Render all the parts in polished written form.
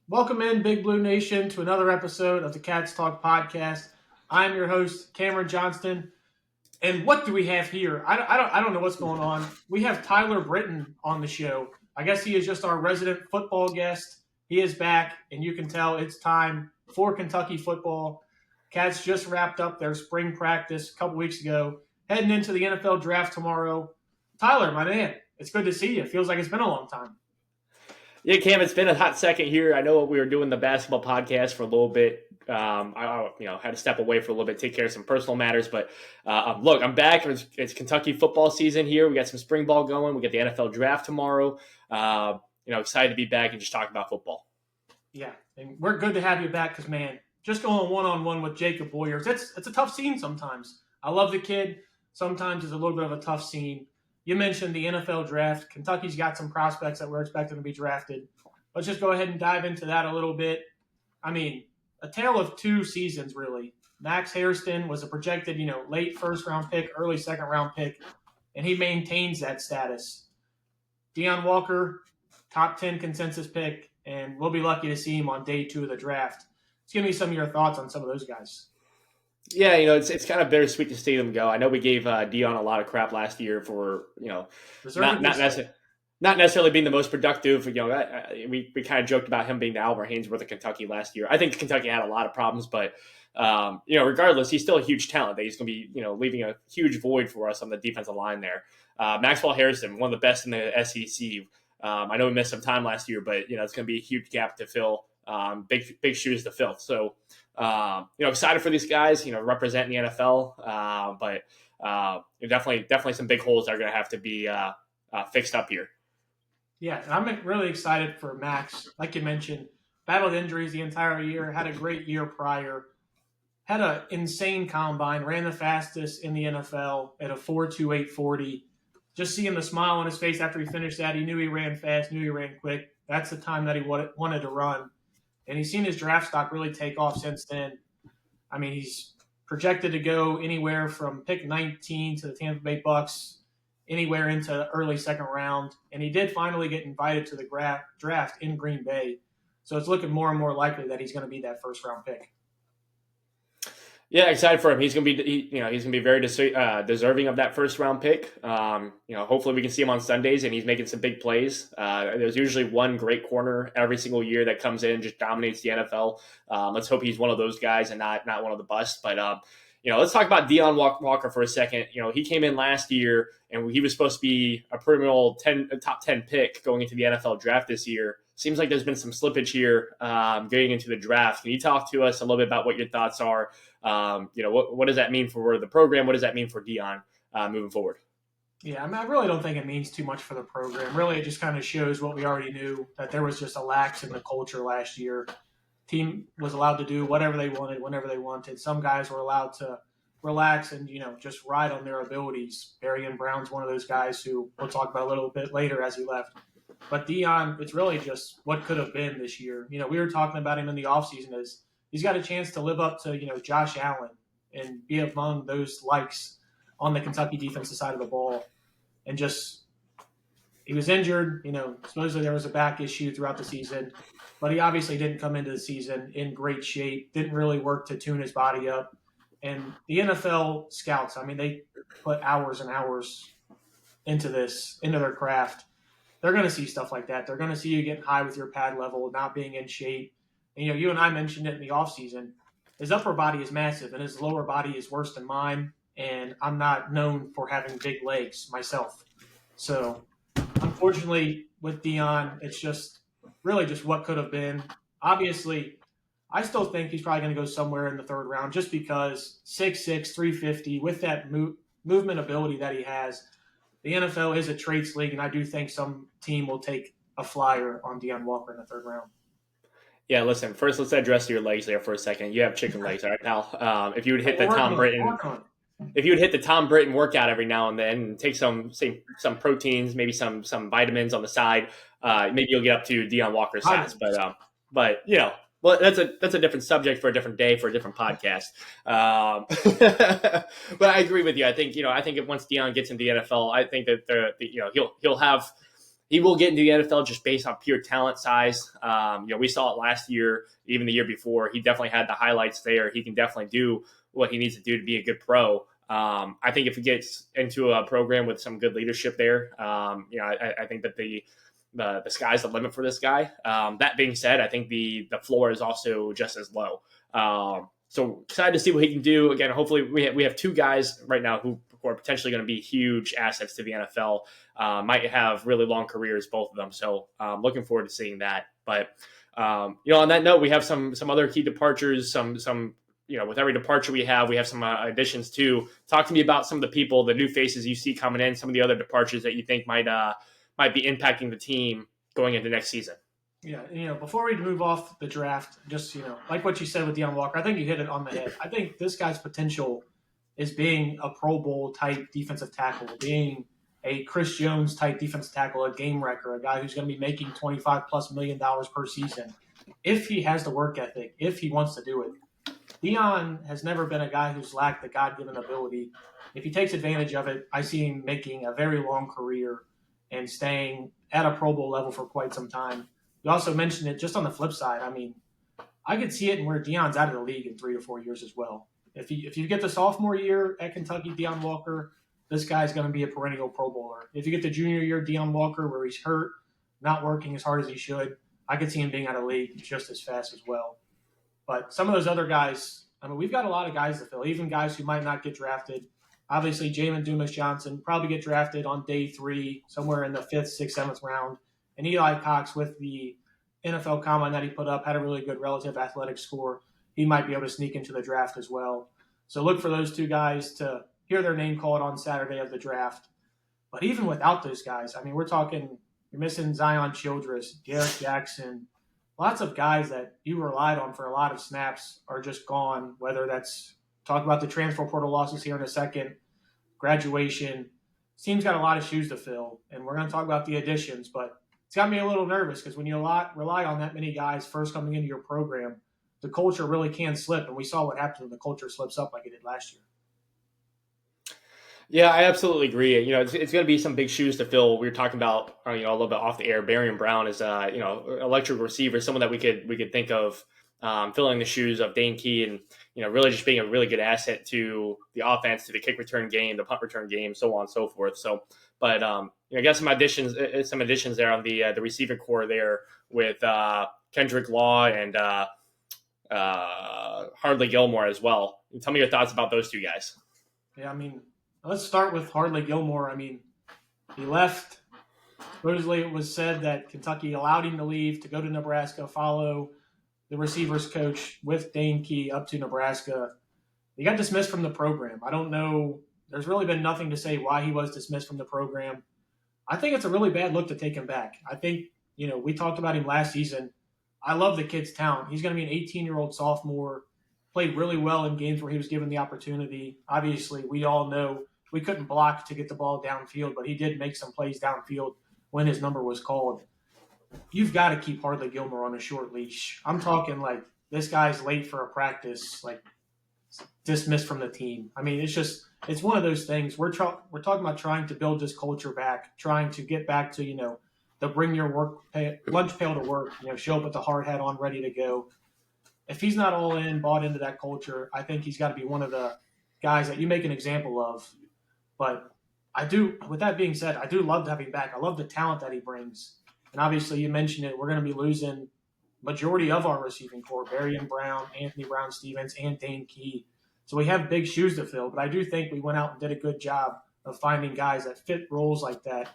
Welcome in, Big Blue Nation, to another episode of the Cats Talk podcast. I'm your host, Cameron Johnston. And what do we have here? I don't know what's going on. We have Tyler Britton on the show. I guess he is just our resident football guest. He is back, and you can tell it's time for Kentucky football. Cats just wrapped up their spring practice a couple weeks ago, heading into the NFL draft tomorrow. Tyler, my man, it's good to see you. It feels like it's been a long time. Yeah, Cam, it's been a hot second here. I know we were doing the basketball podcast for a little bit. I had to step away for a little bit, take care of some personal matters. But look, I'm back. It's Kentucky football season here. We got some spring ball going. We got the NFL draft tomorrow. Excited to be back and just talk about football. Yeah, and we're good to have you back because, man, just going one-on-one with Jacob Boyers, it's a tough scene sometimes. I love the kid. Sometimes it's a little bit of a tough scene. You mentioned the NFL draft. Kentucky's got some prospects that we're expecting to be drafted. Let's just go ahead and dive into that a little bit. I mean, a tale of two seasons, really. Max Hairston was a projected, late first-round pick, early second-round pick, and he maintains that status. Deion Walker, top 10 consensus pick, and we'll be lucky to see him on day 2 of the draft. Let's give me some of your thoughts on some of those guys. Yeah, it's kind of bittersweet to see them go. I know we gave Deion a lot of crap last year for not necessarily being the most productive. We kind of joked about him being the Albert Haynesworth of Kentucky last year. I think Kentucky had a lot of problems, but regardless, he's still a huge talent. That he's going to be leaving a huge void for us on the defensive line there. Maxwell Harrison, one of the best in the SEC. I know we missed some time last year, but it's going to be a huge gap to fill. Big shoes to fill. So. Excited for these guys, representing the NFL, but definitely some big holes that are going to have to be fixed up here. Yeah, and I'm really excited for Max. Like you mentioned, battled injuries the entire year, had a great year prior, had an insane combine, ran the fastest in the NFL at a 4.28 40. Just seeing the smile on his face after he finished that, he knew he ran fast, knew he ran quick. That's the time that he wanted to run. And he's seen his draft stock really take off since then. I mean, he's projected to go anywhere from pick 19 to the Tampa Bay Bucks, anywhere into early second round. And he did finally get invited to the draft in Green Bay. So it's looking more and more likely that he's going to be that first round pick. Yeah, excited for him. He's going to be very deserving of that first round pick. Hopefully we can see him on Sundays and he's making some big plays. There's usually one great corner every single year that comes in and just dominates the NFL. Let's hope he's one of those guys and not one of the busts. But let's talk about Deion Walker for a second. He came in last year and he was supposed to be a perennial top 10 pick going into the NFL draft this year. Seems like there's been some slippage here getting into the draft. Can you talk to us a little bit about what your thoughts are? What does that mean for the program? What does that mean for Deion moving forward? Yeah, I really don't think it means too much for the program. Really, it just kind of shows what we already knew, that there was just a lax in the culture last year. Team was allowed to do whatever they wanted, whenever they wanted. Some guys were allowed to relax and, just ride on their abilities. Barry Brown's one of those guys who we'll talk about a little bit later as he left. But Deion, it's really just what could have been this year. We were talking about him in the offseason as he's got a chance to live up to, Josh Allen and be among those likes on the Kentucky defensive side of the ball. And just, he was injured, supposedly there was a back issue throughout the season, but he obviously didn't come into the season in great shape, didn't really work to tune his body up. And the NFL scouts, they put hours and hours into their craft. They're going to see stuff like that. They're going to see you getting high with your pad level, not being in shape. And, you and I mentioned it in the offseason. His upper body is massive, and his lower body is worse than mine. And I'm not known for having big legs myself. So, unfortunately, with Deion, it's just really just what could have been. Obviously, I still think he's probably going to go somewhere in the third round just because 6'6", 350, with that movement ability that he has. The NFL is a traits league, and I do think some team will take a flyer on Deion Walker in the third round. Yeah, listen, first let's address your legs there for a second. You have chicken legs, all right, pal? If you would hit the Tom Britton workout every now and then and take some proteins, maybe some vitamins on the side, maybe you'll get up to Deion Walker's size. But well, that's a different subject for a different day, for a different podcast. But I agree with you. I think if once Deion gets into the NFL, I think that he'll have he will get into the NFL just based on pure talent size. We saw it last year, even the year before. He definitely had the highlights there. He can definitely do what he needs to do to be a good pro. I think if he gets into a program with some good leadership there, I think that the sky's the limit for this guy. That being said, I think the floor is also just as low. So excited to see what he can do. Again, hopefully we have two guys right now who are potentially going to be huge assets to the NFL. Might have really long careers, both of them. So looking forward to seeing that. But on that note, we have some other key departures. Some with every departure we have some additions too. Talk to me about some of the people, the new faces you see coming in, some of the other departures that you think might be impacting the team going into next season. Yeah, before we move off the draft, just, like what you said with Deion Walker, I think you hit it on the head. I think this guy's potential is being a Pro Bowl type defensive tackle, being a Chris Jones type defensive tackle, a game wrecker, a guy who's going to be making $25+ million per season. If he has the work ethic, if he wants to do it. Deion has never been a guy who's lacked the God-given ability. If he takes advantage of it, I see him making a very long career and staying at a Pro Bowl level for quite some time. You also mentioned it just on the flip side. I mean, I could see it in where Deion's out of the league in 3 to 4 years as well. If you get the sophomore year at Kentucky, Deion Walker, this guy's going to be a perennial Pro Bowler. If you get the junior year, Deion Walker, where he's hurt, not working as hard as he should, I could see him being out of the league just as fast as well. But some of those other guys, I mean, we've got a lot of guys to fill, even guys who might not get drafted. Obviously, Jamin Dumas-Johnson probably get drafted on day 3, somewhere in the 5th, 6th, 7th round. And Eli Cox, with the NFL combine that he put up, had a really good relative athletic score. He might be able to sneak into the draft as well. So look for those two guys to hear their name called on Saturday of the draft. But even without those guys, I mean, we're talking, you're missing Zion Childress, Derek Jackson, lots of guys that you relied on for a lot of snaps are just gone, whether that's, talk about the transfer portal losses here in a second, graduation. Team's got a lot of shoes to fill, and we're going to talk about the additions, but it's got me a little nervous because when you rely on that many guys first coming into your program, the culture really can slip, and we saw what happened when the culture slips up like it did last year. Yeah, I absolutely agree. It's going to be some big shoes to fill. We were talking about, a little bit off the air. Barian Brown is, electric receiver, someone that we could think of filling the shoes of Dane Key, and really just being a really good asset to the offense, to the kick return game, the punt return game, so on and so forth. So, but I got some additions there on the receiving core there with Kendrick Law and Hardly Gilmore as well. Tell me your thoughts about those two guys. Yeah, I mean, let's start with Hardly Gilmore. I mean, he left. Supposedly it was said that Kentucky allowed him to leave to go to Nebraska, follow the receivers coach with Dane Key up to Nebraska. He got dismissed from the program. I don't know. There's really been nothing to say why he was dismissed from the program. I think it's a really bad look to take him back. I think, we talked about him last season. I love the kid's talent. He's going to be an 18-year-old sophomore, played really well in games where he was given the opportunity. Obviously, we all know we couldn't block to get the ball downfield, but he did make some plays downfield when his number was called. You've got to keep Hardly Gilmore on a short leash. I'm talking like this guy's late for a practice, like dismissed from the team. I mean, it's one of those things. We're talking about trying to build this culture back, trying to get back to, the bring your lunch pail to work, show up with the hard hat on, ready to go. If he's not all in, bought into that culture, I think he's got to be one of the guys that you make an example of. But with that being said, I do love to have him back. I love the talent that he brings. And obviously, you mentioned it, we're going to be losing majority of our receiving core, Barian Brown, Anthony Brown-Stevens, and Dane Key. So we have big shoes to fill. But I do think we went out and did a good job of finding guys that fit roles like that.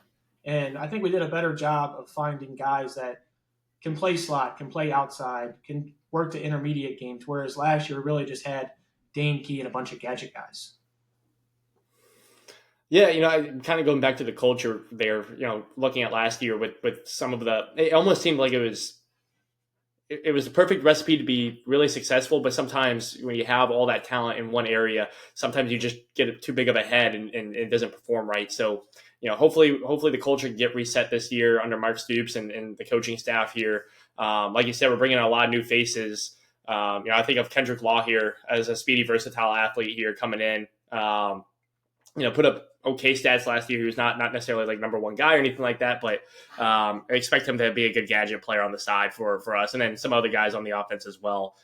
And I think we did a better job of finding guys that can play slot, can play outside, can work to intermediate games, whereas last year we really just had Dane Key and a bunch of gadget guys. Yeah, kind of going back to the culture there, looking at last year with some of it almost seemed like it was the perfect recipe to be really successful, but sometimes when you have all that talent in one area, sometimes you just get too big of a head and it doesn't perform right. So, hopefully the culture can get reset this year under Mark Stoops and the coaching staff here. Like you said, we're bringing in a lot of new faces. I think of Kendrick Law here as a speedy, versatile athlete here coming in. put up okay stats last year. He was not necessarily like number one guy or anything like that, but I expect him to be a good gadget player on the side for us, and then some other guys on the offense as well.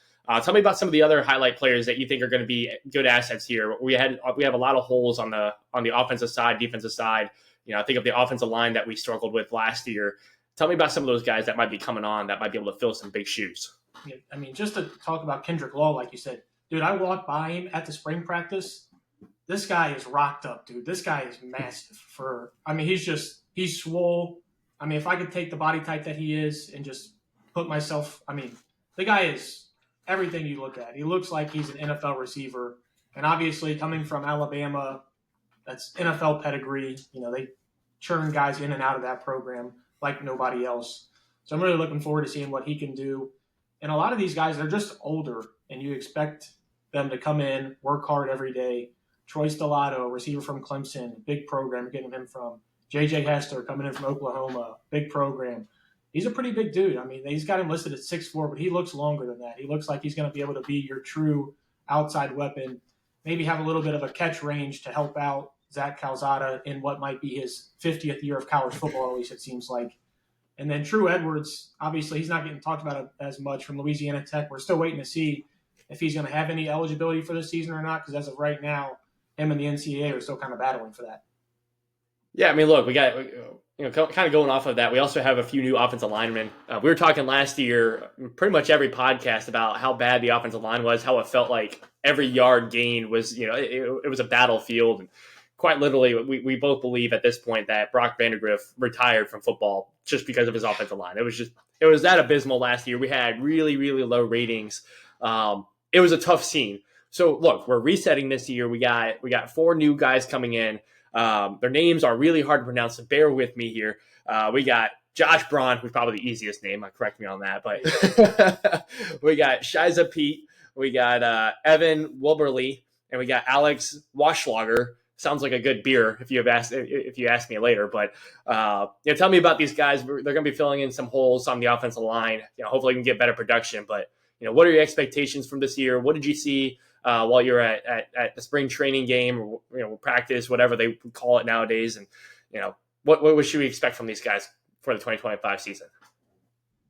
Tell me about some of the other highlight players that you think are going to be good assets here. We have a lot of holes on the offensive side, defensive side. I think of the offensive line that we struggled with last year. Tell me about some of those guys that might be coming on that might be able to fill some big shoes. Yeah, I mean, just to talk about Kendrick Law, like you said, dude, I walked by him at the spring practice. This guy is rocked up, dude. This guy is massive. He's swole. I mean, if I could take the body type that he is and just put myself, the guy is everything you look at. He looks like he's an NFL receiver. And obviously, coming from Alabama, that's NFL pedigree. They churn guys in and out of that program like nobody else. So I'm really looking forward to seeing what he can do. And a lot of these guys, they're just older, and you expect them to come in, work hard every day. Troy Stellato, receiver from Clemson, big program, getting him from. J.J. Hester coming in from Oklahoma, big program. He's a pretty big dude. I mean, he's got him listed at 6'4", but he looks longer than that. He looks like he's going to be able to be your true outside weapon, maybe have a little bit of a catch range to help out Zach Calzada in what might be his 50th year of college football, at least it seems like. And then True Edwards, obviously he's not getting talked about as much from Louisiana Tech. We're still waiting to see if he's going to have any eligibility for this season or not, because as of right now, him and the NCAA are still kind of battling for that. Yeah, I mean, look, we got, kind of going off of that, we also have a few new offensive linemen. We were talking last year, pretty much every podcast, about how bad the offensive line was, how it felt like every yard gained was, it was a battlefield. And quite literally, we both believe at this point that Brock Vandagriff retired from football just because of his offensive line. It was that abysmal last year. We had really, really low ratings. It was a tough scene. So look, we're resetting this year. We got 4 new guys coming in. Their names are really hard to pronounce, so bear with me here. We got Josh Braun, who's probably the easiest name. Correct me on that. But we got Shiza Pete. We got Evan Wilberly. And we got Alex Waschlager. Sounds like a good beer if you ask me later. But tell me about these guys. They're going to be filling in some holes on the offensive line. Hopefully we can get better production. But what are your expectations from this year? What did you see while you're at the spring training game, or practice, whatever they call it nowadays? And what should we expect from these guys for the 2025 season?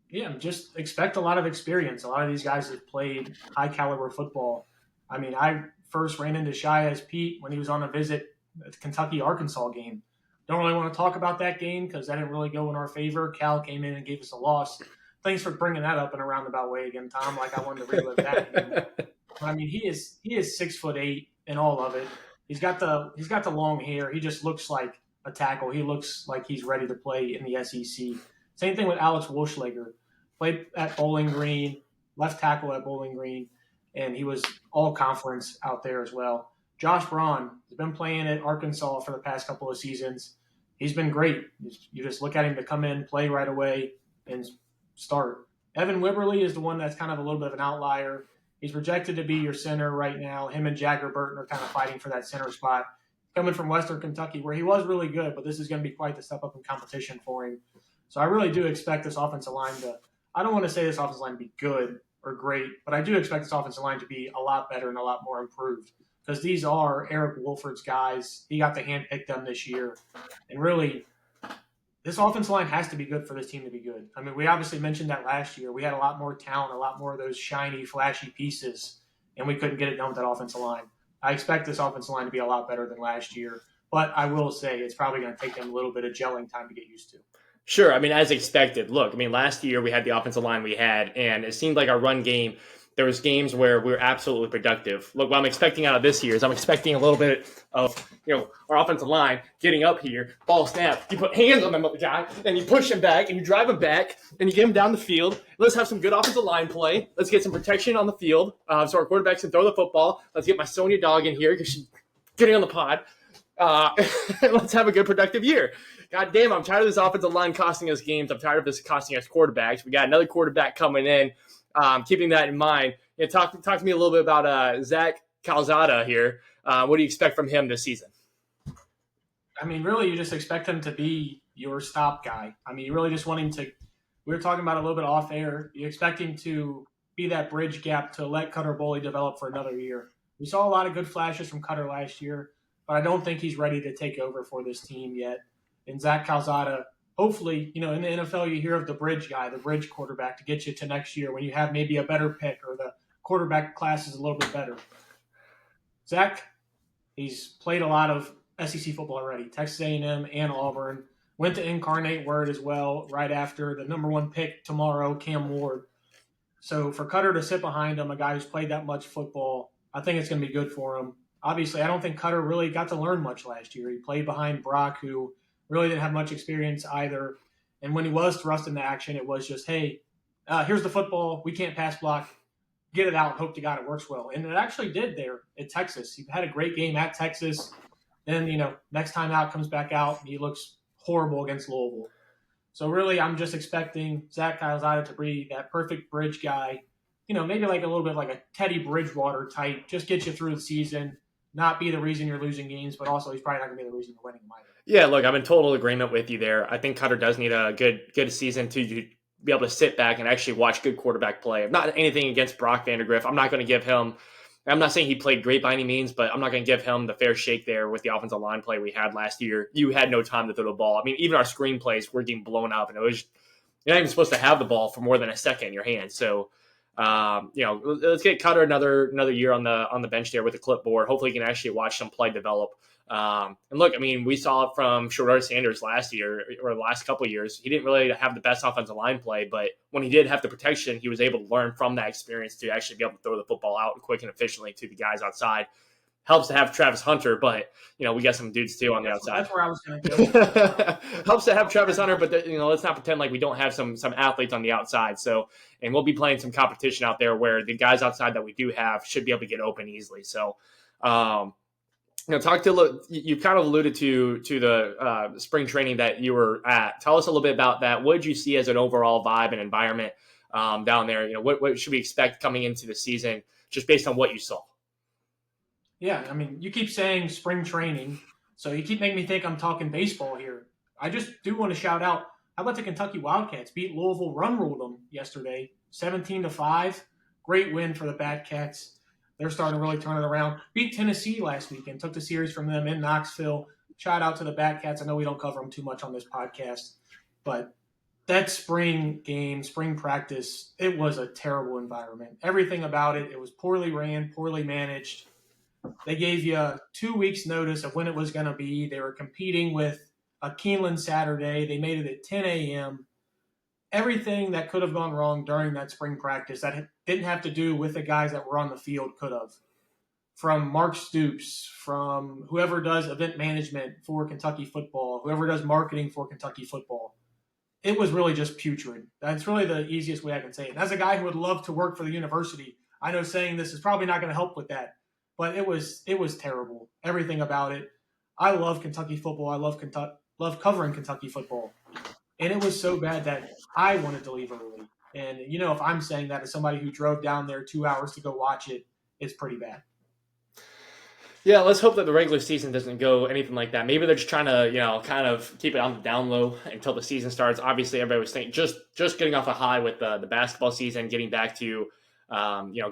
Yeah, just expect a lot of experience. A lot of these guys have played high caliber football. I mean, I first ran into Shai as Pete when he was on a visit at the Kentucky-Arkansas game. Don't really want to talk about that game because that didn't really go in our favor. Cal came in and gave us a loss. Thanks for bringing that up in a roundabout way again, Tom. Like I wanted to relive that game. But I mean, he is 6'8" in all of it. He's got the long hair. He just looks like a tackle. He looks like he's ready to play in the SEC. Same thing with Alex Waschlager. Played at Bowling Green, left tackle at Bowling Green, and he was all conference out there as well. Josh Braun has been playing at Arkansas for the past couple of seasons. He's been great. You just look at him to come in, play right away, and start. Evan Wibberly is the one that's kind of a little bit of an outlier. He's projected to be your center right now. Him and Jagger Burton are kind of fighting for that center spot. Coming from Western Kentucky, where he was really good, but this is going to be quite the step up in competition for him. So I really do expect this offensive line I don't want to say this offensive line to be good or great, but I do expect this offensive line to be a lot better and a lot more improved, because these are Eric Wolford's guys. He got to handpick them this year. And really, this offensive line has to be good for this team to be good. I mean, we obviously mentioned that last year. We had a lot more talent, a lot more of those shiny, flashy pieces, and we couldn't get it done with that offensive line. I expect this offensive line to be a lot better than last year, but I will say it's probably going to take them a little bit of gelling time to get used to. Sure. I mean, as expected. Look, I mean, last year we had the offensive line we had, and it seemed like our run game, there was games where we were absolutely productive. Look, what I'm expecting out of this year is I'm expecting a little bit of, our offensive line getting up here, ball snap. You put hands on the guy, and you push him back, and you drive him back, and you get him down the field. Let's have some good offensive line play. Let's get some protection on the field so our quarterbacks can throw the football. Let's get my Sonia dog in here because she's getting on the pod. Let's have a good, productive year. God damn, I'm tired of this offensive line costing us games. I'm tired of this costing us quarterbacks. We got another quarterback coming in. Keeping that in mind, talk to me a little bit about Zach Calzada here. What do you expect from him this season? I mean, really, you just expect him to be your stop guy. I mean, you really just want him to – we were talking about a little bit off air. You expect him to be that bridge gap to let Cutter Boley develop for another year. We saw a lot of good flashes from Cutter last year. but I don't think he's ready to take over for this team yet. And Zach Calzada, hopefully, in the NFL you hear of the bridge guy, the bridge quarterback to get you to next year when you have maybe a better pick or the quarterback class is a little bit better. Zach, he's played a lot of SEC football already, Texas A&M and Auburn. Went to Incarnate Word as well right after the number 1 pick tomorrow, Cam Ward. So for Cutter to sit behind him, a guy who's played that much football, I think it's going to be good for him. Obviously, I don't think Cutter really got to learn much last year. He played behind Brock, who really didn't have much experience either. And when he was thrust into action, it was just, hey, here's the football. We can't pass block. Get it out and hope to God it works well. And it actually did there at Texas. He had a great game at Texas. Then, next time out comes back out and he looks horrible against Louisville. So really, I'm just expecting Zach Calzada to be that perfect bridge guy. Maybe like a little bit like a Teddy Bridgewater type. Just get you through the season, not be the reason you're losing games, but also he's probably not going to be the reason you're winning them either. Yeah, look, I'm in total agreement with you there. I think Cutter does need a good season to be able to sit back and actually watch good quarterback play. Not anything against Brock Vandagriff. I'm not going to give him – I'm not saying he played great by any means, but I'm not going to give him the fair shake there with the offensive line play we had last year. You had no time to throw the ball. I mean, even our screenplays were getting blown up, and you're not even supposed to have the ball for more than a second in your hand. So, let's get Cutter another year on the bench there with the clipboard. Hopefully, he can actually watch some play develop. And look, I mean, we saw it from Shedeur Sanders last year or the last couple of years. He didn't really have the best offensive line play, but when he did have the protection, he was able to learn from that experience to actually be able to throw the football out quick and efficiently to the guys outside. Helps to have Travis Hunter, but we got some dudes too on the outside. That's where I was going to go. Helps to have Travis Hunter, but let's not pretend like we don't have some athletes on the outside. So, and we'll be playing some competition out there where the guys outside that we do have should be able to get open easily. So, you kind of alluded to the spring training that you were at. Tell us a little bit about that. What did you see as an overall vibe and environment down there? What should we expect coming into the season, just based on what you saw? Yeah, I mean, you keep saying spring training, so you keep making me think I'm talking baseball here. I just do want to shout out, how about the Kentucky Wildcats beat Louisville, run-ruled them yesterday, 17-5. Great win for the Batcats. They're starting to really turn it around. Beat Tennessee last weekend, took the series from them in Knoxville. Shout out to the Batcats. I know we don't cover them too much on this podcast, but that spring game, spring practice, it was a terrible environment. Everything about it, it was poorly ran, poorly managed. They gave you 2 weeks notice of when it was going to be. They were competing with a Keeneland Saturday. They made it at 10 a.m. Everything that could have gone wrong during that spring practice that didn't have to do with the guys that were on the field could have. From Mark Stoops, from whoever does event management for Kentucky football, whoever does marketing for Kentucky football. It was really just putrid. That's really the easiest way I can say it. And as a guy who would love to work for the university, I know saying this is probably not going to help with that. But it was terrible. Everything about it. I love Kentucky football. I love covering Kentucky football. And it was so bad that I wanted to leave early. And, if I'm saying that as somebody who drove down there 2 hours to go watch it, it's pretty bad. Yeah, let's hope that the regular season doesn't go anything like that. Maybe they're just trying to, kind of keep it on the down low until the season starts. Obviously, everybody was thinking just getting off a high with the basketball season, getting back to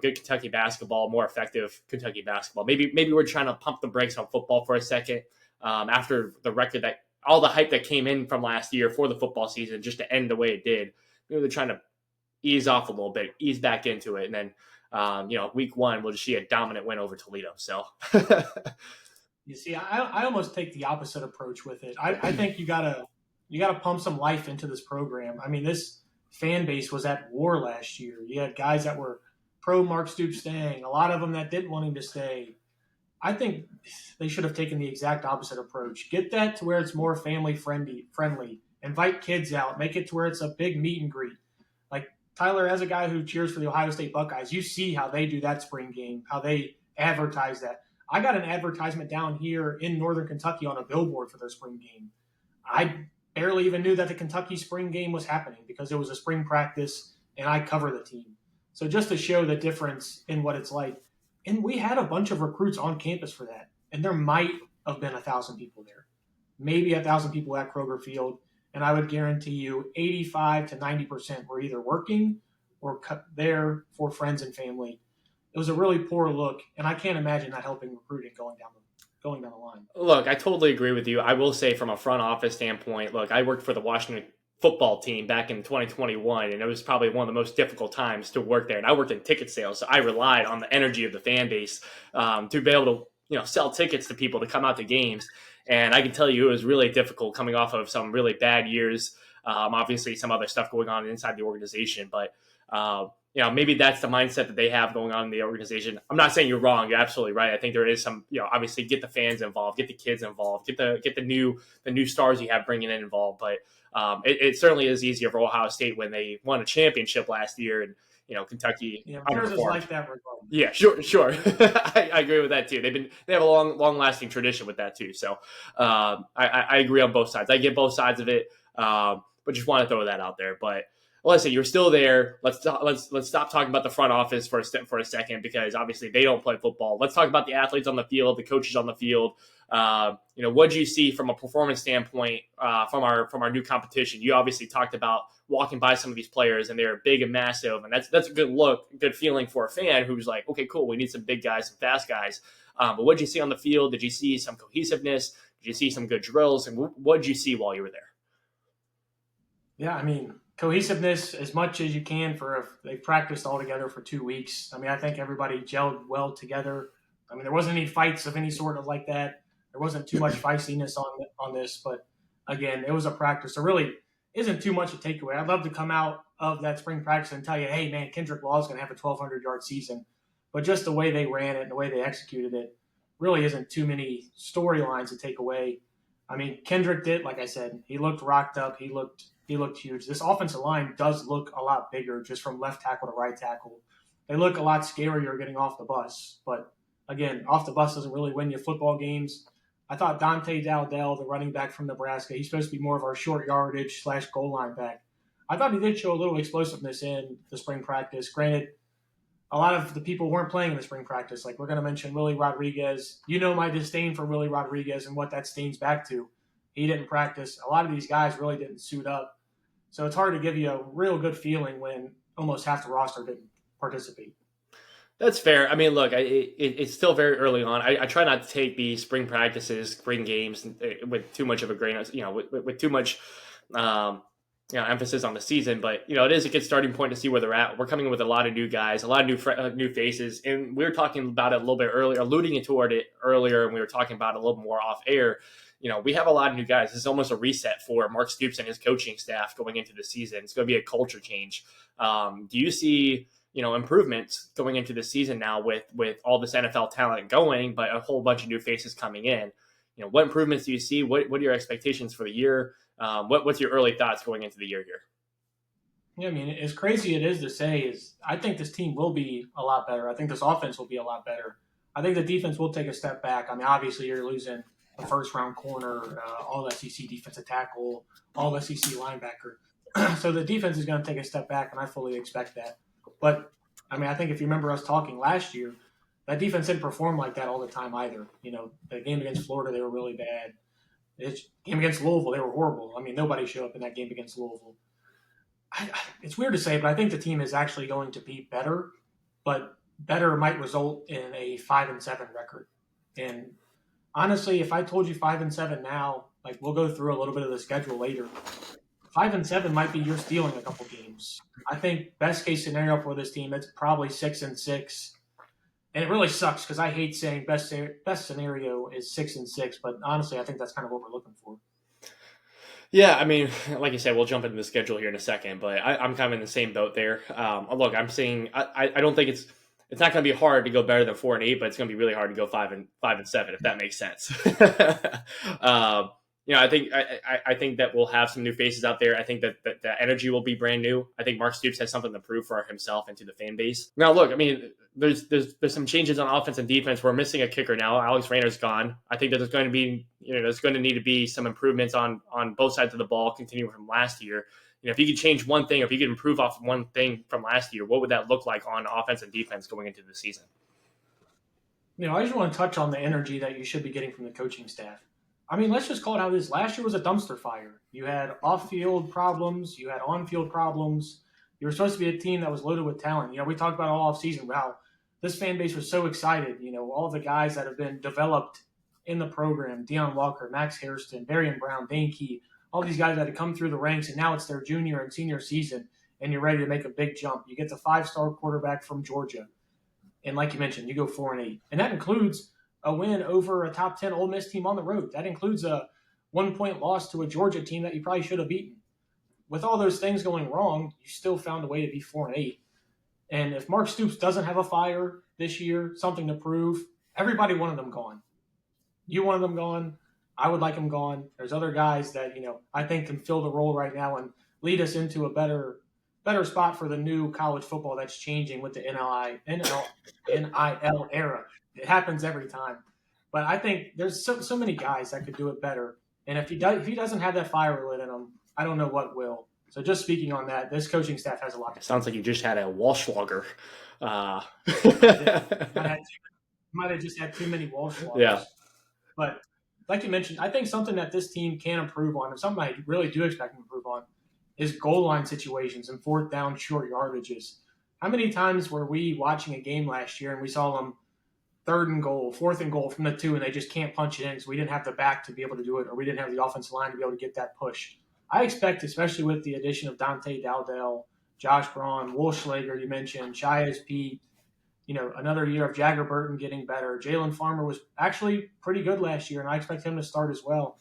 good Kentucky basketball, more effective Kentucky basketball. Maybe we're trying to pump the brakes on football for a second after the record that all the hype that came in from last year for the football season just to end the way it did. Maybe they're trying to ease off a little bit, ease back into it, and then week one we'll just see a dominant win over Toledo. So you see, I almost take the opposite approach with it. I think you gotta pump some life into this program. I mean, this fan base was at war last year. You had guys that were pro Mark Stoops staying, a lot of them that didn't want him to stay. I think they should have taken the exact opposite approach. Get that to where it's more family friendly. Invite kids out. Make it to where it's a big meet and greet. Like Tyler, as a guy who cheers for the Ohio State Buckeyes, you see how they do that spring game, how they advertise that. I got an advertisement down here in Northern Kentucky on a billboard for their spring game. I barely even knew that the Kentucky spring game was happening because it was a spring practice and I cover the team. So just to show the difference in what it's like. And we had a bunch of recruits on campus for that. And there might have been 1,000 people there. Maybe 1,000 people at Kroger Field. And I would guarantee you 85 to 90% were either working or there for friends and family. It was a really poor look. And I can't imagine that helping recruiting going down the going down the line. Look, I totally agree with you. I will say from a front office standpoint, look, I worked for the Washington football team back in 2021, and it was probably one of the most difficult times to work there. And I worked in ticket sales, so I relied on the energy of the fan base to be able to, sell tickets to people to come out to games. And I can tell you it was really difficult coming off of some really bad years. Obviously, some other stuff going on inside the organization, but maybe that's the mindset that they have going on in the organization. I'm not saying you're wrong. You're absolutely right. I think there is some, obviously get the fans involved, get the kids involved, get the new stars you have bringing in involved. But it certainly is easier for Ohio State when they won a championship last year and, Kentucky. Yeah, theirs is like that regardless. Yeah, sure. I agree with that too. They have a long lasting tradition with that too. So I agree on both sides. I get both sides of it, but just want to throw that out there. But listen, you're still there. Let's stop talking about the front office for a second, because obviously they don't play football. Let's talk about the athletes on the field, the coaches on the field. What do you see from a performance standpoint from our new competition? You obviously talked about walking by some of these players, and they're big and massive, and that's a good feeling for a fan who's like, okay, cool, we need some big guys, some fast guys. But what did you see on the field? Did you see some cohesiveness? Did you see some good drills? And what did you see while you were there? Yeah, I mean, cohesiveness as much as you can they've practiced all together for 2 weeks. I mean, I think everybody gelled well together. I mean, there wasn't any fights of any sort of like that. There wasn't too much feistiness on this, but again, it was a practice. There really isn't too much to take away. I'd love to come out of that spring practice and tell you, hey man, Kendrick Law is going to have a 1,200-yard season. But just the way they ran it and the way they executed it really isn't too many storylines to take away. I mean, Kendrick did, like I said, he looked rocked up. He looked huge. This offensive line does look a lot bigger just from left tackle to right tackle. They look a lot scarier getting off the bus. But, again, off the bus doesn't really win you football games. I thought Dante Dowdell, the running back from Nebraska, he's supposed to be more of our short yardage / goal line back. I thought he did show a little explosiveness in the spring practice. Granted, a lot of the people weren't playing in the spring practice. Like, we're going to mention Willie Rodriguez. You know my disdain for Willie Rodriguez and what that stains back to. He didn't practice. A lot of these guys really didn't suit up. So it's hard to give you a real good feeling when almost half the roster didn't participate. That's fair. I mean, look, it's still very early on. I try not to take the spring practices, spring games with too much of a grain of, with too much, emphasis on the season. But, it is a good starting point to see where they're at. We're coming in with a lot of new guys, a lot of new faces. And we were talking about it a little bit earlier, alluding toward it earlier, and we were talking about it a little more off air. We have a lot of new guys. This is almost a reset for Mark Stoops and his coaching staff going into the season. It's going to be a culture change. Do you see, improvements going into the season now with all this NFL talent going, but a whole bunch of new faces coming in? What improvements do you see? What are your expectations for the year? What's your early thoughts going into the year here? Yeah, I mean, as crazy it is to say, is I think this team will be a lot better. I think this offense will be a lot better. I think the defense will take a step back. I mean, obviously you're losing a first-round corner, all SEC defensive tackle, all SEC linebacker. So the defense is going to take a step back, and I fully expect that. But, I mean, I think if you remember us talking last year, that defense didn't perform like that all the time either. The game against Florida, they were really bad. The game against Louisville, they were horrible. I mean, nobody showed up in that game against Louisville. It's weird to say, but I think the team is actually going to be better, but better might result in a 5-7 record. And honestly, if I told you 5-7 now, like we'll go through a little bit of the schedule later, 5-7 might be you're stealing a couple games. I think best case scenario for this team, it's probably 6-6. And it really sucks because I hate saying best scenario is 6-6, but honestly, I think that's kind of what we're looking for. Yeah, I mean, like you said, we'll jump into the schedule here in a second, but I'm kind of in the same boat there. Look, I'm saying I don't think it's not going to be hard to go better than 4-8, but it's going to be really hard to go 5-7 if that makes sense. I think that we'll have some new faces out there. I think that the energy will be brand new. I think Mark Stoops has something to prove for himself and to the fan base. Now, look, I mean, there's some changes on offense and defense. We're missing a kicker now. Alex Rayner's gone. I think that there's going to be, there's going to need to be some improvements on both sides of the ball, continuing from last year. If you could change one thing, or if you could improve off one thing from last year, what would that look like on offense and defense going into the season? I just want to touch on the energy that you should be getting from the coaching staff. I mean, let's just call it how it is. Last year was a dumpster fire. You had off-field problems. You had on-field problems. You were supposed to be a team that was loaded with talent. We talked about all offseason how this fan base was so excited. All the guys that have been developed in the program, Deion Walker, Max Hairston, Barian Brown, Dane Key, all these guys that had come through the ranks, and now it's their junior and senior season, and you're ready to make a big jump. You get the 5-star quarterback from Georgia, and like you mentioned, you go 4-8, and that includes a win over a top 10 Ole Miss team on the road. That includes a 1-point loss to a Georgia team that you probably should have beaten. With all those things going wrong, you still found a way to be 4-8. And if Mark Stoops doesn't have a fire this year, something to prove, everybody wanted them gone. You wanted them gone. I would like them gone. There's other guys that, I think can fill the role right now and lead us into a better spot for the new college football that's changing with the NIL era. It happens every time. But I think there's so many guys that could do it better. And if he doesn't have that fire lit in him, I don't know what will. So just speaking on that, this coaching staff has a lot. It sounds like you just had a Walschlager. Might have just had too many Walschlagers. Yeah. But like you mentioned, I think something that this team can improve on, and something I really do expect them to improve on, is goal line situations and 4th down short yardages. How many times were we watching a game last year and we saw them 3rd and goal, 4th and goal from the 2, and they just can't punch it in because we didn't have the back to be able to do it, or we didn't have the offensive line to be able to get that push. I expect, especially with the addition of Dante Dowdell, Josh Braun, Wolfschlager, you mentioned, Shias Pete, another year of Jagger Burton getting better. Jalen Farmer was actually pretty good last year, and I expect him to start as well.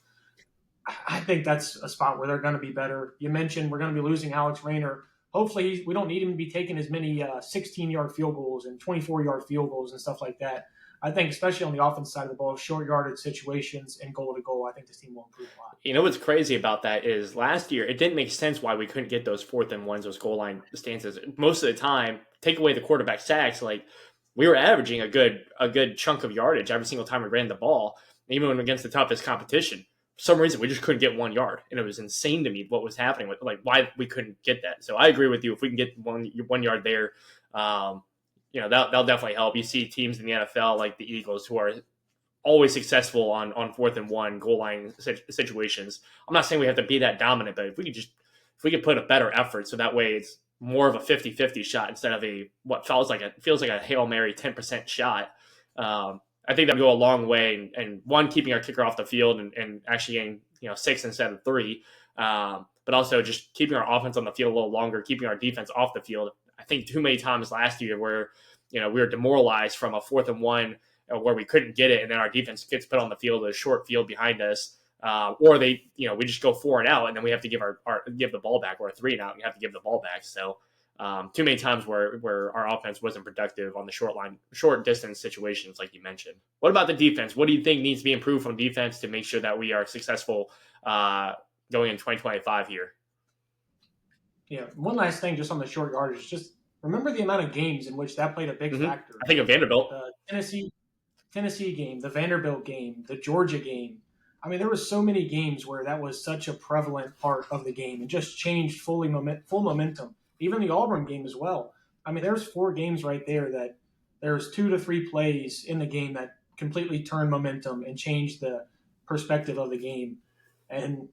I think that's a spot where they're going to be better. You mentioned we're going to be losing Alex Rayner. Hopefully we don't need him to be taking as many 16-yard field goals and 24-yard field goals and stuff like that. I think especially on the offense side of the ball, short yardage situations and goal to goal, I think this team will improve a lot. You know what's crazy about that is last year it didn't make sense why we couldn't get those 4th and 1s, those goal line stances. Most of the time, take away the quarterback sacks, like we were averaging a good chunk of yardage every single time we ran the ball, even against the toughest competition. For some reason, we just couldn't get 1 yard, and it was insane to me what was happening with why we couldn't get that. So I agree with you. If we can get one yard there, that'll definitely help. You see teams in the NFL like the Eagles who are always successful on 4th and 1 goal line situations. I'm not saying we have to be that dominant, but if we could put a better effort, so that way it's more of a 50-50 shot instead of what feels like a Hail Mary 10% shot. I think that would go a long way, and one, keeping our kicker off the field and actually getting 6 instead of 3, but also just keeping our offense on the field a little longer, keeping our defense off the field. I think too many times last year where we were demoralized from a 4th and 1 where we couldn't get it, and then our defense gets put on the field, a short field behind us, or we just go 4 and out, and then we have to give the ball back, or a 3 and out, and we have to give the ball back. So too many times where our offense wasn't productive on the short distance situations, like you mentioned. What about the defense? What do you think needs to be improved from defense to make sure that we are successful going in 2025 here? Yeah, one last thing just on the short yardage, just remember the amount of games in which that played a big factor. I think of Vanderbilt. The Tennessee game, the Vanderbilt game, the Georgia game. I mean, there were so many games where that was such a prevalent part of the game and just changed full momentum. Even the Auburn game as well. I mean, there's 4 games right there that there's 2 to 3 plays in the game that completely turned momentum and changed the perspective of the game. And,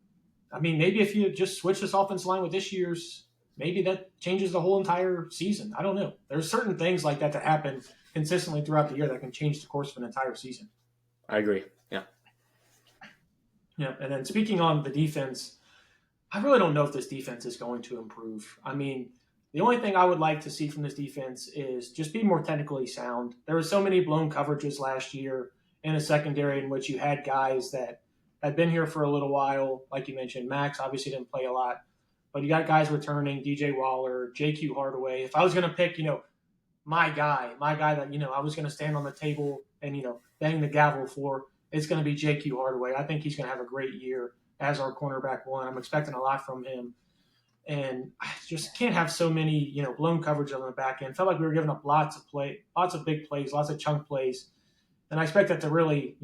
I mean, maybe if you just switch this offensive line with this year's, maybe that changes the whole entire season. I don't know. There's certain things like that happen consistently throughout the year that can change the course of an entire season. I agree. Yeah. Yeah, and then speaking on the defense, I really don't know if this defense is going to improve. I mean, the only thing I would like to see from this defense is just be more technically sound. There were so many blown coverages last year in a secondary in which you had guys that had been here for a little while. Like you mentioned, Max obviously didn't play a lot, but you got guys returning, DJ Waller, JQ Hardaway. If I was going to pick, my guy that, I was going to stand on the table and, bang the gavel for, it's going to be JQ Hardaway. I think he's going to have a great year as our cornerback 1. I'm expecting a lot from him. And I just can't have so many, blown coverage on the back end. Felt like we were giving up lots of big plays, lots of chunk plays. And I expect that to really,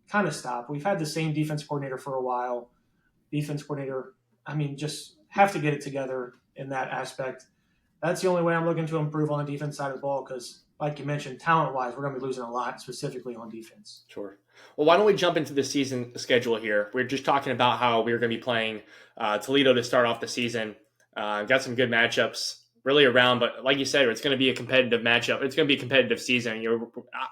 kind of stop. We've had the same defense coordinator for a while. Just have to get it together in that aspect. That's the only way I'm looking to improve on the defense side of the ball because, like you mentioned, talent-wise, we're going to be losing a lot, specifically on defense. Sure. Well, why don't we jump into the season schedule here? We're just talking about how we were going to be playing Toledo to start off the season. Got some good matchups. really around. But like you said, it's going to be a competitive matchup. It's going to be a competitive season.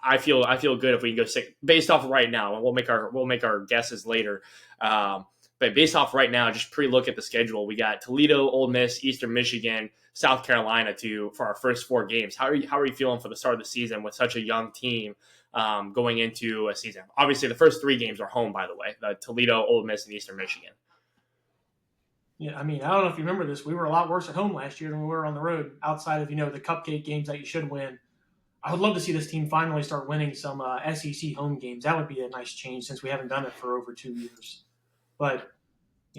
I feel good if we can go based off right now, and we'll make our guesses later. But based off right now, just pre-look at the schedule. We got Toledo, Ole Miss, Eastern Michigan, South Carolina for our first 4 games. How are you feeling for the start of the season with such a young team going into a season? Obviously, the first 3 games are home, by the way. The Toledo, Ole Miss, and Eastern Michigan. Yeah, I mean, I don't know if you remember this. We were a lot worse at home last year than we were on the road. Outside of the cupcake games that you should win, I would love to see this team finally start winning some SEC home games. That would be a nice change since we haven't done it for over 2 years. But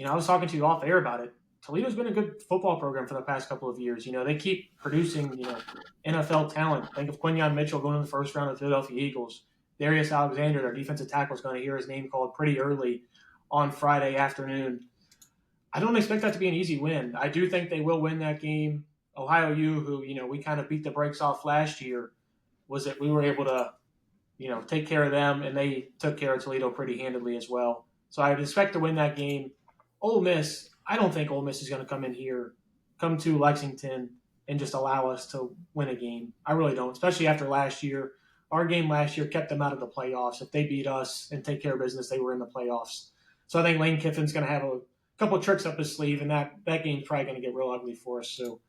I was talking to you off air about it. Toledo's been a good football program for the past couple of years. They keep producing NFL talent. Think of Quinyon Mitchell going in the first round of the Philadelphia Eagles. Darius Alexander, their defensive tackle, is going to hear his name called pretty early on Friday afternoon. I don't expect that to be an easy win. I do think they will win that game. Ohio U, who we kind of beat the brakes off last year, was that we were able to take care of them, and they took care of Toledo pretty handedly as well. So I would expect to win that game. Ole Miss, I don't think Ole Miss is going to come to Lexington and just allow us to win a game. I really don't, especially after last year. Our game last year kept them out of the playoffs. If they beat us and take care of business, they were in the playoffs. So I think Lane Kiffin's going to have a couple of tricks up his sleeve, and that game's probably going to get real ugly for us. So,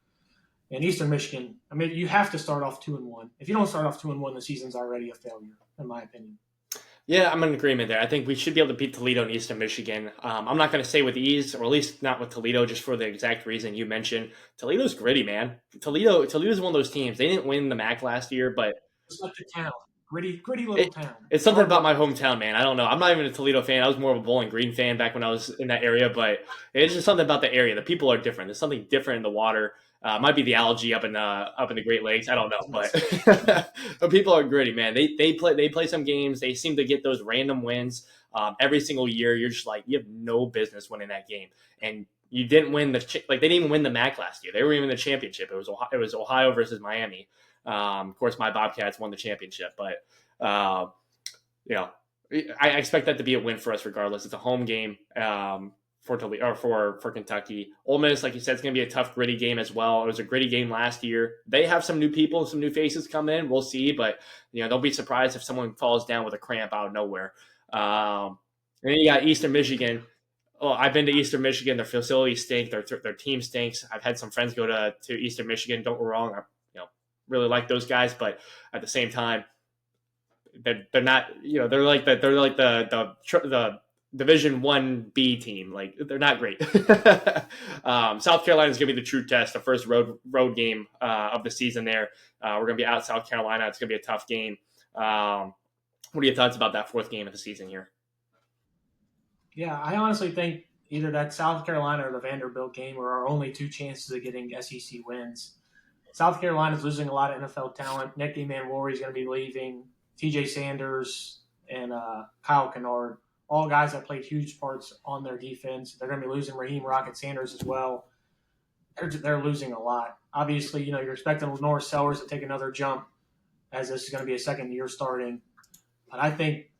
in Eastern Michigan, I mean, you have to start off 2-1. If you don't start off 2-1, the season's already a failure, in my opinion. Yeah, I'm in agreement there. I think we should be able to beat Toledo and Eastern Michigan. I'm not going to say with ease, or at least not with Toledo, just for the exact reason you mentioned. Toledo's gritty, man. Toledo's one of those teams. They didn't win the MAC last year, but it's like a town. Gritty little town. It's something about my hometown, man. I don't know. I'm not even a Toledo fan. I was more of a Bowling Green fan back when I was in that area, but it's just something about the area. The people are different. There's something different in the water. Might be the algae up in the Great Lakes. I don't know, but the people are gritty, man. They play some games. They seem to get those random wins every single year. You're just like, you have no business winning that game, and you didn't win they didn't even win the MAC last year. They were even in the championship. It was Ohio versus Miami. Of course, my Bobcats won the championship, but I expect that to be a win for us regardless. It's a home game for Toledo or for Kentucky. Ole Miss, like you said, it's going to be a tough, gritty game as well. It was a gritty game last year. They have some new people, some new faces come in. We'll see, but don't be surprised if someone falls down with a cramp out of nowhere. And then you got Eastern Michigan. Oh, I've been to Eastern Michigan. Their facilities stink. Their team stinks. I've had some friends go to Eastern Michigan. Don't get me wrong. I really like those guys, but at the same time, they're not. They're like the Division 1B team. Like, they're not great. South Carolina is going to be the true test. The first road game of the season. There, we're going to be out South Carolina. It's going to be a tough game. What are your thoughts about that 4th game of the season here? Yeah, I honestly think either that South Carolina or the Vanderbilt game are our only 2 chances of getting SEC wins. South Carolina's losing a lot of NFL talent. Nick Manwari is going to be leaving. TJ Sanders and Kyle Kennard, all guys that played huge parts on their defense. They're going to be losing Raheem Rocket Sanders as well. They're losing a lot. Obviously, you're expecting Lenore Sellers to take another jump as this is going to be a second year starting. But I think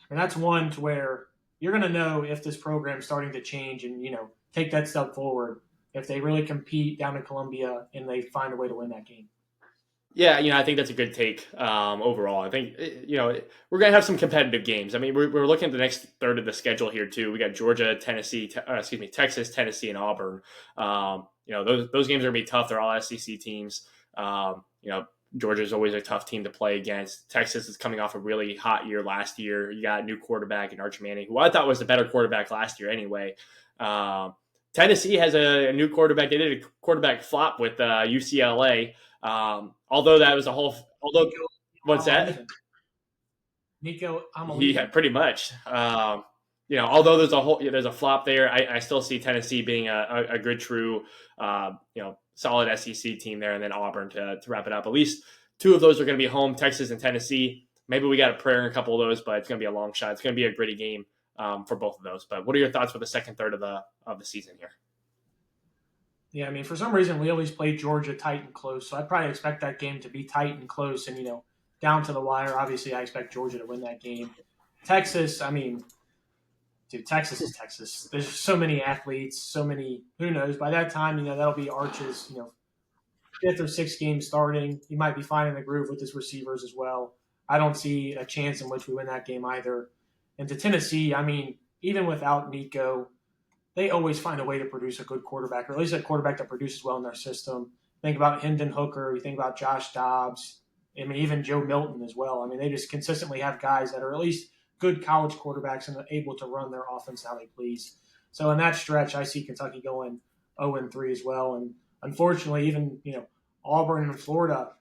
that's one to where you're going to know if this program's starting to change and, take that step forward if they really compete down in Columbia and they find a way to win that game. Yeah, I think that's a good take overall. I think, we're going to have some competitive games. I mean, we're looking at the next third of the schedule here, too. We got Georgia, Texas, Tennessee, and Auburn. Those games are going to be tough. They're all SEC teams. Georgia's always a tough team to play against. Texas is coming off a really hot year last year. You got a new quarterback in Arch Manning, who I thought was the better quarterback last year anyway. Tennessee has a new quarterback. They did a quarterback flop with UCLA. Although that was what's that? Nico Amalina. Yeah, pretty much. Although there's a flop there, I still see Tennessee being a good, true, solid SEC team there, and then Auburn to wrap it up. At least 2 of those are going to be home, Texas and Tennessee. Maybe we got a prayer in a couple of those, but it's going to be a long shot. It's going to be a gritty game for both of those. But what are your thoughts for the second third of the season here? Yeah, I mean, for some reason, we always play Georgia tight and close, so I probably expect that game to be tight and close and, down to the wire. Obviously, I expect Georgia to win that game. Texas, I mean, dude, Texas is Texas. There's so many athletes, so many, who knows. By that time, that'll be Arch's, fifth or sixth game starting. He might be finding the groove with his receivers as well. I don't see a chance in which we win that game either. And to Tennessee, I mean, even without Nico, they always find a way to produce a good quarterback, or at least a quarterback that produces well in their system. Think about Hendon Hooker. You think about Josh Dobbs. I mean, even Joe Milton as well. I mean, they just consistently have guys that are at least good college quarterbacks and are able to run their offense how they please. So in that stretch, I see Kentucky going 0-3 as well. And unfortunately, even Auburn and Florida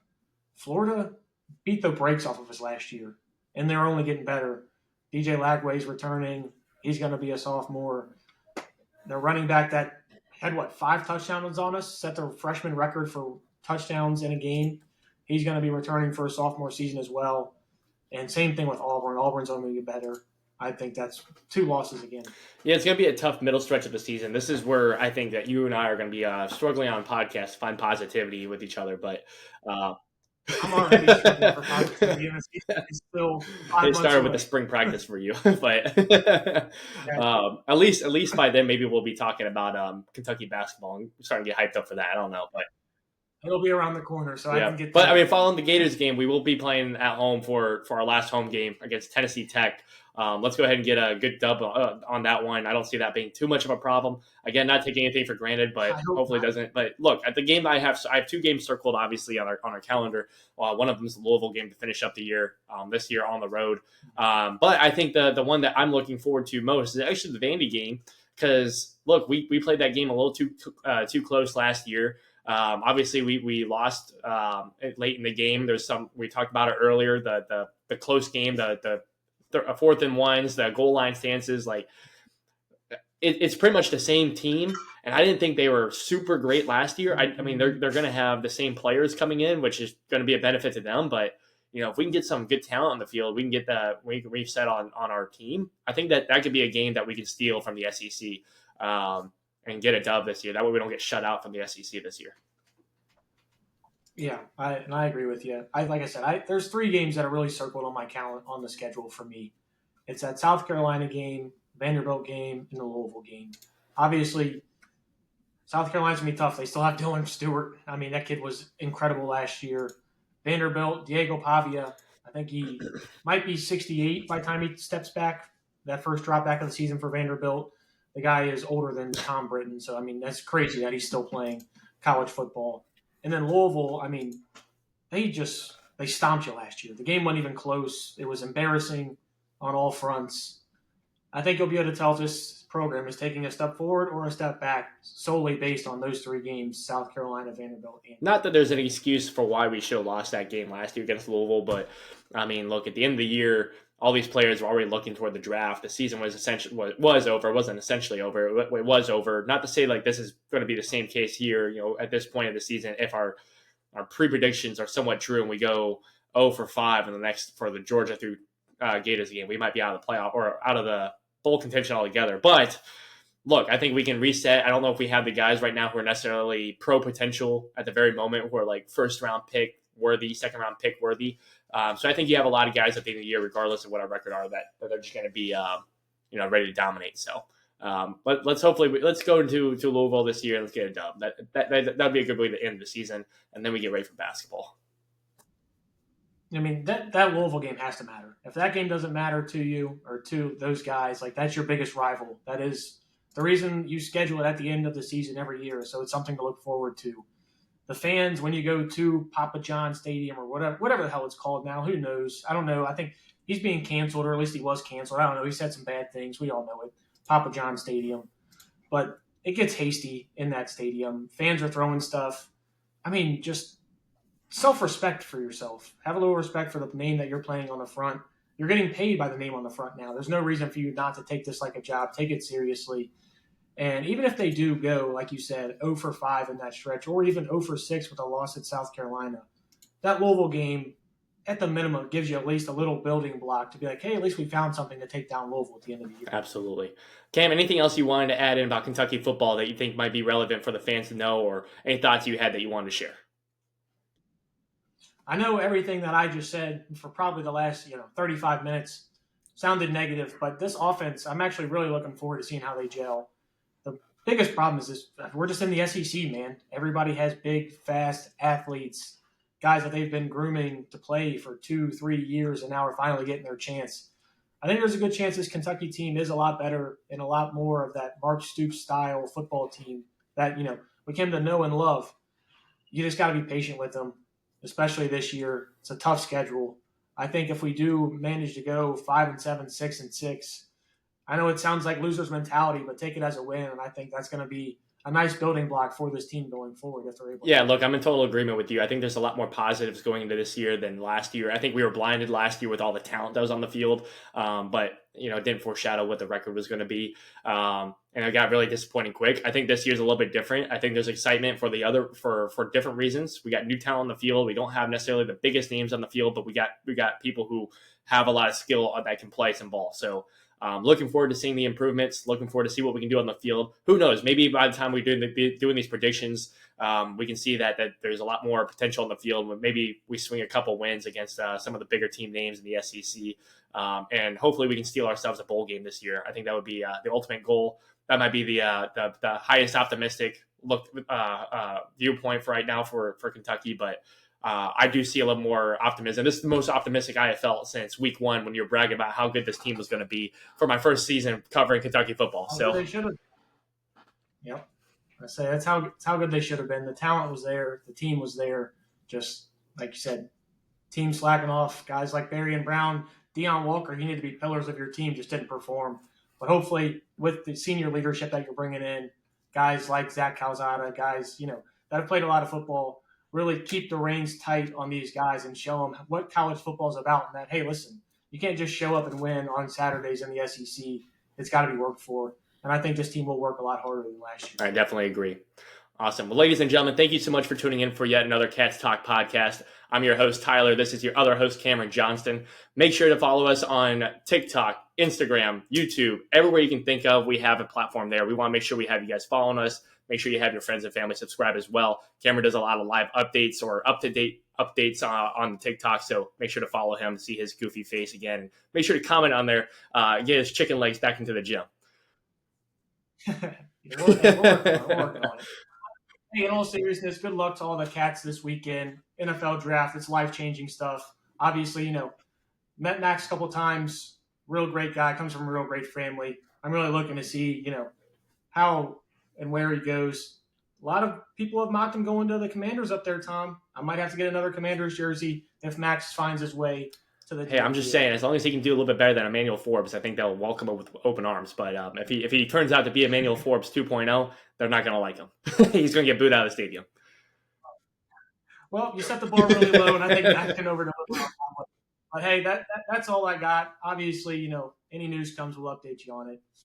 beat the brakes off of us last year, and they're only getting better. DJ Lagway's returning. He's going to be a sophomore. Their running back that had, 5 touchdowns on us, set the freshman record for touchdowns in a game. He's going to be returning for a sophomore season as well. And same thing with Auburn. Auburn's only going to get better. I think that's 2 losses again. Yeah, it's going to be a tough middle stretch of the season. This is where I think that you and I are going to be struggling on podcasts to find positivity with each other. But I'm already struggling for positivity. It's still 5 it started away. with the spring practice for you. But at least by then, maybe we'll be talking about Kentucky basketball and starting to get hyped up for that. I don't know. But it'll be around the corner, so yeah. I can get. But I mean, following the Gators game, we will be playing at home for our last home game against Tennessee Tech. Let's go ahead and get a good dub on that one. I don't see that being too much of a problem. Again, not taking anything for granted, but hopefully it doesn't. But look, at the game I have 2 games circled, obviously on our calendar. One of them is the Louisville game to finish up the year this year on the road. But I think the one that I'm looking forward to most is actually the Vandy game because look, we played that game a little too close last year. Obviously, we lost late in the game. There's some we talked about it earlier. The close game, the 4th and 1s, the goal line stances. Like it's pretty much the same team. And I didn't think they were super great last year. I mean, they're going to have the same players coming in, which is going to be a benefit to them. But if we can get some good talent on the field, we can reset on our team. I think that could be a game that we can steal from the SEC. And get a dub this year. That way we don't get shut out from the SEC this year. Yeah, I agree with you. Like I said, there's 3 games that are really circled on my calendar on the schedule for me. It's that South Carolina game, Vanderbilt game, and the Louisville game. Obviously, South Carolina's going to be tough. They still have Dylan Stewart. I mean, that kid was incredible last year. Vanderbilt, Diego Pavia, I think he might be 68 by the time he steps back. That first drop back of the season for Vanderbilt. The guy is older than Tom Britton, so, I mean, that's crazy that he's still playing college football. And then Louisville, I mean, they stomped you last year. The game wasn't even close. It was embarrassing on all fronts. I think you'll be able to tell if this program is taking a step forward or a step back solely based on those 3 games, South Carolina, Vanderbilt. Not that there's any excuse for why we should have lost that game last year against Louisville, but, I mean, look, at the end of the year – all these players were already looking toward the draft. The season was over. It wasn't essentially over. It was over. Not to say like this is going to be the same case here. At this point of the season, if our pre-predictions are somewhat true and we go 0-for-5 for the Georgia through Gators game, we might be out of the playoff or out of the bowl contention altogether. But look, I think we can reset. I don't know if we have the guys right now who are necessarily pro potential at the very moment who are like first round pick worthy, second round pick worthy. So I think you have a lot of guys at the end of the year, regardless of what our record are, that are just going to be, ready to dominate. So, but let's go into Louisville this year and let's get a dub. That'd be a good way to end the season, and then we get ready for basketball. I mean, that Louisville game has to matter. If that game doesn't matter to you or to those guys, like that's your biggest rival. That is the reason you schedule it at the end of the season every year. So it's something to look forward to. The fans, when you go to Papa John Stadium or whatever the hell it's called now, who knows? I don't know. I think he's being canceled, or at least he was canceled. I don't know. He said some bad things. We all know it. Papa John Stadium. But it gets hasty in that stadium. Fans are throwing stuff. I mean, just self-respect for yourself. Have a little respect for the name that you're playing on the front. You're getting paid by the name on the front now. There's no reason for you not to take this like a job. Take it seriously. And even if they do go, like you said, 0-for-5 in that stretch, or even 0-for-6 with a loss at South Carolina, that Louisville game, at the minimum, gives you at least a little building block to be like, hey, at least we found something to take down Louisville at the end of the year. Absolutely. Cam, anything else you wanted to add in about Kentucky football that you think might be relevant for the fans to know, or any thoughts you had that you wanted to share? I know everything that I just said for probably the last 35 minutes sounded negative, but this offense, I'm actually really looking forward to seeing how they gel. biggest problem is this: we're just in the SEC, man. Everybody has big, fast athletes, guys that they've been grooming to play for 2-3 years, and now are finally getting their chance. I think there's a good chance this Kentucky team is a lot better and a lot more of that Mark Stoops style football team that we came to know and love. You just got to be patient with them, especially this year. It's a tough schedule. I think if we do manage to go 5-7, 6-6, I know it sounds like losers mentality, but take it as a win, and I think that's going to be a nice building block for this team going forward if they're able. Yeah, look, I'm in total agreement with you. I think there's a lot more positives going into this year than last year. I think we were blinded last year with all the talent that was on the field, but it didn't foreshadow what the record was going to be, and it got really disappointing quick. I think this year's a little bit different. I think there's excitement for for different reasons. We got new talent on the field. We don't have necessarily the biggest names on the field, but we got people who have a lot of skill that can play some ball. So. Looking forward to seeing the improvements. Looking forward to see what we can do on the field. Who knows? Maybe by the time we're doing these predictions, we can see that there's a lot more potential on the field. Maybe we swing a couple wins against some of the bigger team names in the SEC, and hopefully we can steal ourselves a bowl game this year. I think that would be the ultimate goal. That might be the highest optimistic viewpoint for right now for Kentucky, but. I do see a little more optimism. This is the most optimistic I have felt since week 1 when you were bragging about how good this team was going to be for my first season covering Kentucky football. So they should have. Yep. I say that's how good they should have been. The talent was there. The team was there. Just like you said, team slacking off. Guys like Barry and Brown, Deion Walker, you need to be pillars of your team, just didn't perform. But hopefully with the senior leadership that you're bringing in, guys like Zach Calzada, guys, that have played a lot of football, really keep the reins tight on these guys and show them what college football is about. And that, hey, listen, you can't just show up and win on Saturdays in the SEC. It's got to be worked for. And I think this team will work a lot harder than last year. I definitely agree. Awesome. Well, ladies and gentlemen, thank you so much for tuning in for yet another Cats Talk podcast. I'm your host, Tyler. This is your other host, Cameron Johnston. Make sure to follow us on TikTok, Instagram, YouTube, everywhere you can think of. We have a platform there. We want to make sure we have you guys following us. Make sure you have your friends and family subscribe as well. Cameron does a lot of live updates or up-to-date updates on TikTok, so make sure to follow him, see his goofy face again. Make sure to comment on there, get his chicken legs back into the gym. We're working on it. Hey, in all seriousness, good luck to all the Cats this weekend. NFL draft, it's life-changing stuff. Obviously, met Max a couple times. Real great guy, comes from a real great family. I'm really looking to see, how and where he goes. A lot of people have mocked him going to the Commanders up there, Tom. I might have to get another Commanders jersey if Max finds his way to the. Hey, I'm just saying, as long as he can do a little bit better than Emmanuel Forbes, I think they'll welcome him with open arms. But if he turns out to be Emmanuel Forbes 2.0, they're not going to like him. He's going to get booed out of the stadium. Well, you set the bar really low, and I think Max can over. But hey, that's all I got. Obviously, any news comes, we'll update you on it.